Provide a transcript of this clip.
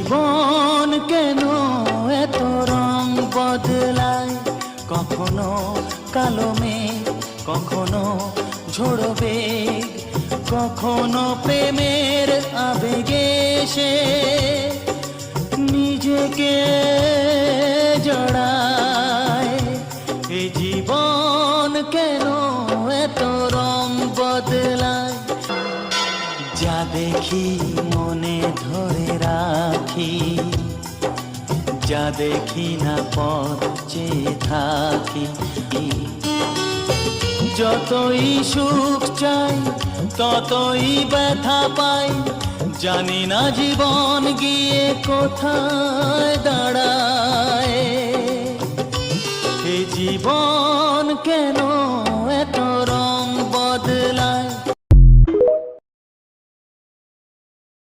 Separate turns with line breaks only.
জীবন কেন এত রং বদলায়, কখনো কালো মেঘ, কখনো ঝোড়ো বেগ, কখনো প্রেমের আবেগে সে নিজেকে জড়ায়। এই জীবন কেন এত রং বদলায়, যা দেখি মনে ধরে রাখি, যা দেখি না পথ চেয়ে থাকি। যতই সুখ চাই ততই ব্যথা পাই, জানি না জীবন গিয়ে কোথায় দাঁড়ায়। এই জীবন কেন